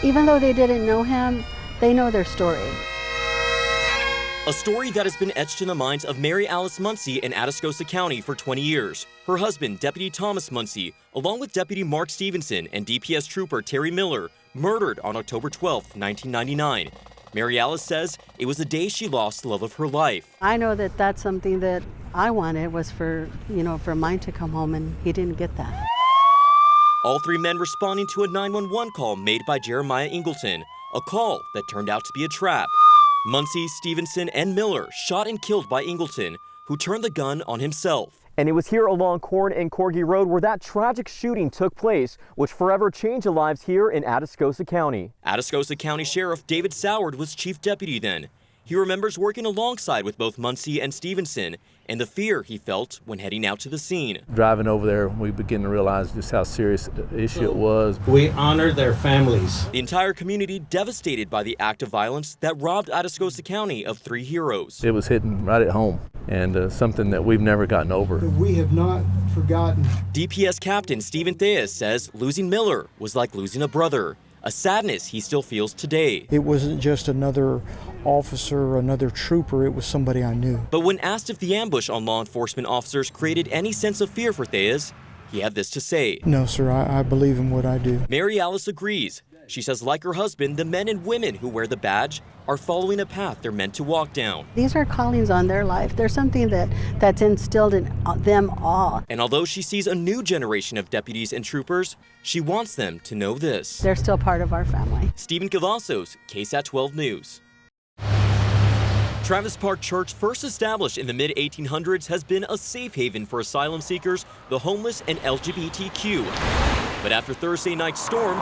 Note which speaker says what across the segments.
Speaker 1: Even though they didn't know him, they know their story.
Speaker 2: A story that has been etched in the minds of Mary Alice Muncy in Atascosa County for 20 years. Her husband, Deputy Thomas Muncy, along with Deputy Mark Stevenson and DPS Trooper Terry Miller, murdered on October 12, 1999. Mary Alice says it was the day she lost the love of her life.
Speaker 1: I know that that's something that I wanted, was for mine to come home, and he didn't get that.
Speaker 2: All three men responding to a 911 call made by Jeremiah Ingleton, a call that turned out to be a trap. Muncy, Stevenson, and Miller shot and killed by Ingleton, who turned the gun on himself.
Speaker 3: And it was here along Corn and Corgi Road where that tragic shooting took place, which forever changed the lives here in Atascosa County.
Speaker 2: Atascosa County Sheriff David Soward was chief deputy then. He remembers working alongside with both Muncy and Stevenson and the fear he felt when heading out to the scene.
Speaker 4: Driving over there, we began to realize just how serious the issue it was.
Speaker 5: We honor their families.
Speaker 2: The entire community devastated by the act of violence that robbed Atascosa County of three heroes.
Speaker 4: It was hitting right at home, and something that we've never gotten over.
Speaker 6: We have not forgotten.
Speaker 2: DPS Captain Stephen Theus says losing Miller was like losing a brother, a sadness he still feels today.
Speaker 6: It wasn't just another officer, another trooper, it was somebody I knew.
Speaker 2: But when asked if the ambush on law enforcement officers created any sense of fear for Theus, he had this to say.
Speaker 6: No, sir, I believe in what I do.
Speaker 2: Mary Alice agrees. She says, like her husband, the men and women who wear the badge are following a path they're meant to walk down.
Speaker 1: These are callings on their life. There's something that's instilled in them all.
Speaker 2: And although she sees a new generation of deputies and troopers, she wants them to know this.
Speaker 1: They're still part of our family.
Speaker 2: Stephen Cavazos, Ksat 12 News. Travis Park Church, first established in the mid-1800s, has been a safe haven for asylum seekers, the homeless, and LGBTQ. But after Thursday night's storm,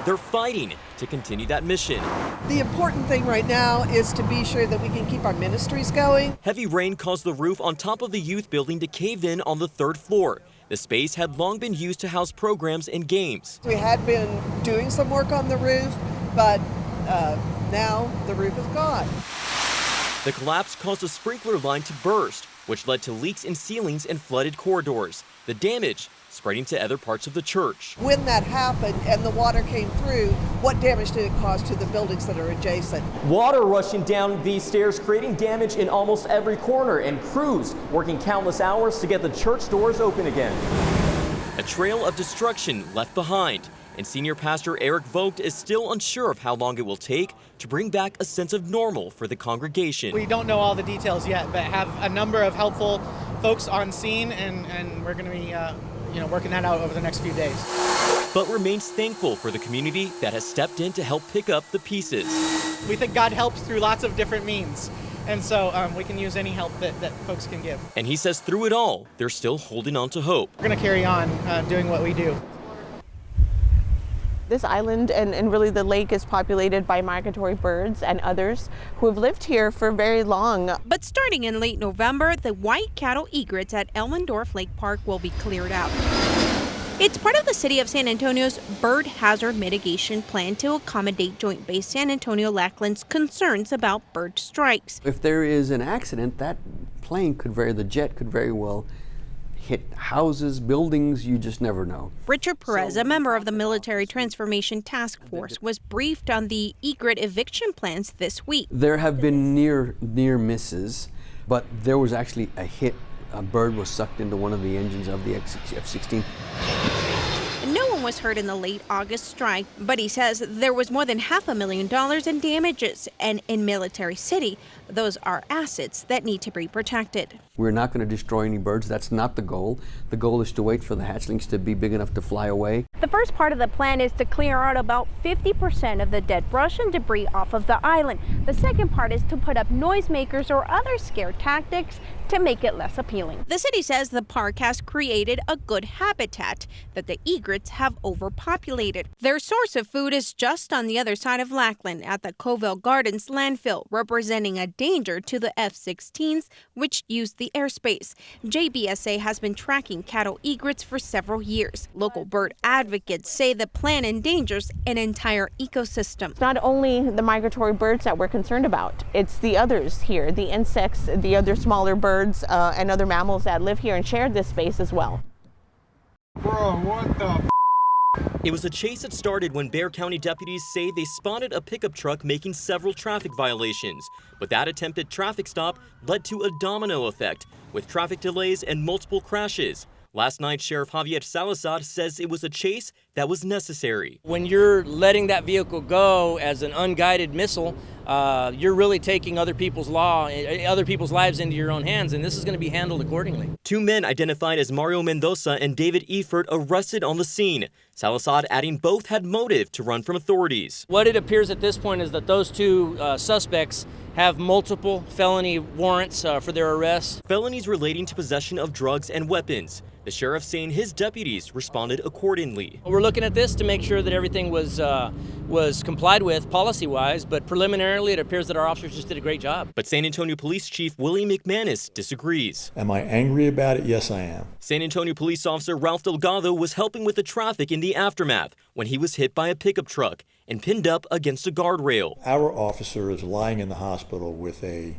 Speaker 2: they're fighting to continue that mission.
Speaker 7: The important thing right now is to be sure that we can keep our ministries going.
Speaker 2: Heavy rain caused the roof on top of the youth building to cave in on the third floor. The space had long been used to house programs and games.
Speaker 7: We had been doing some work on the roof, but now the roof is gone.
Speaker 2: The collapse caused a sprinkler line to burst, which led to leaks in ceilings and flooded corridors. The damage spreading to other parts of the church.
Speaker 7: When that happened and the water came through, what damage did it cause to the buildings that are adjacent?
Speaker 3: Water rushing down these stairs, creating damage in almost every corner, and crews working countless hours to get the church doors open again.
Speaker 2: A trail of destruction left behind, and Senior Pastor Eric Vogt is still unsure of how long it will take to bring back a sense of normal for the congregation.
Speaker 8: We don't know all the details yet, but have a number of helpful folks on scene, and we're going to be working that out over the next few days.
Speaker 2: But remains thankful for the community that has stepped in to help pick up the pieces.
Speaker 8: We think God helps through lots of different means, and so we can use any help that folks can give.
Speaker 2: And he says through it all, they're still holding on to hope.
Speaker 8: We're going to carry on doing what we do.
Speaker 9: This island and really the lake is populated by migratory birds and others who have lived here for very long.
Speaker 10: But starting in late November, the white cattle egrets at Elmendorf Lake Park will be cleared out. It's part of the City of San Antonio's bird hazard mitigation plan to accommodate Joint Base San Antonio-Lackland's concerns about bird strikes.
Speaker 11: If there is an accident, that the jet could very well hit houses, buildings, you just never know.
Speaker 10: Richard Perez, a member of the Military Transformation Task Force, was briefed on the egret eviction plans this week.
Speaker 11: There have been near misses, but there was actually a hit. A bird was sucked into one of the engines of the F-16.
Speaker 10: No one was hurt in the late August strike, but he says there was more than $500,000 in damages, and in Military City, those are assets that need to be protected.
Speaker 11: We're not going to destroy any birds. That's not the goal. The goal is to wait for the hatchlings to be big enough to fly away.
Speaker 12: The first part of the plan is to clear out about 50% of the dead brush and debris off of the island. The second part is to put up noisemakers or other scare tactics to make it less appealing.
Speaker 10: The city says the park has created a good habitat that the egrets have overpopulated. Their source of food is just on the other side of Lackland at the Covell Gardens landfill, representing a danger to the F-16s, which use the airspace. JBSA has been tracking cattle egrets for several years. Local bird advocates say the plan endangers an entire ecosystem.
Speaker 9: It's not only the migratory birds that we're concerned about, it's the others here, the insects, the other smaller birds and other mammals that live here and share this space as well.
Speaker 6: Bro, what the
Speaker 2: It was a chase that started when Bexar County deputies say they spotted a pickup truck making several traffic violations. But that attempted traffic stop led to a domino effect, with traffic delays and multiple crashes. Last night, Sheriff Javier Salazar says it was a chase that was necessary.
Speaker 13: When you're letting that vehicle go as an unguided missile, you're really taking other people's lives into your own hands, and this is going to be handled accordingly.
Speaker 2: 2 men identified as Mario Mendoza and David Efert arrested on the scene. Salazar adding both had motive to run from authorities.
Speaker 13: What it appears at this point is that those two suspects have multiple felony warrants for their arrests.
Speaker 2: Felonies relating to possession of drugs and weapons. The sheriff saying his deputies responded accordingly.
Speaker 13: We're looking at this to make sure that everything was complied with policy-wise, but preliminarily it appears that our officers just did a great job.
Speaker 2: But San Antonio Police Chief Willie McManus disagrees.
Speaker 14: Am I angry about it? Yes, I am.
Speaker 2: San Antonio Police Officer Ralph Delgado was helping with the traffic in the aftermath when he was hit by a pickup truck and pinned up against a guardrail.
Speaker 14: Our officer is lying in the hospital with a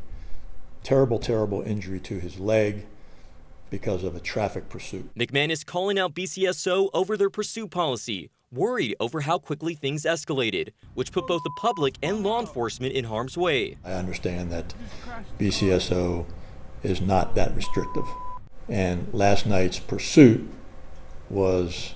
Speaker 14: terrible, terrible injury to his leg because of a traffic pursuit.
Speaker 2: McManus calling out BCSO over their pursuit policy, worried over how quickly things escalated, which put both the public and law enforcement in harm's way.
Speaker 14: I understand that BCSO is not that restrictive, and last night's pursuit was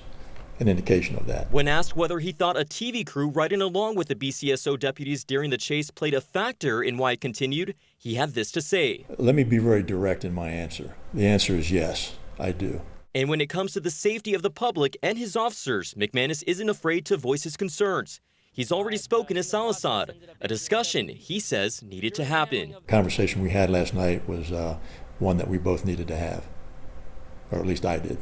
Speaker 14: an indication of that.
Speaker 2: When asked whether he thought a TV crew riding along with the BCSO deputies during the chase played a factor in why it continued, he had this to say.
Speaker 14: Let me be very direct in my answer. The answer is yes, I do.
Speaker 2: And when it comes to the safety of the public and his officers, McManus isn't afraid to voice his concerns. He's already spoken to Salazar, a discussion he says needed to happen.
Speaker 14: The conversation we had last night was one that we both needed to have, or at least I did.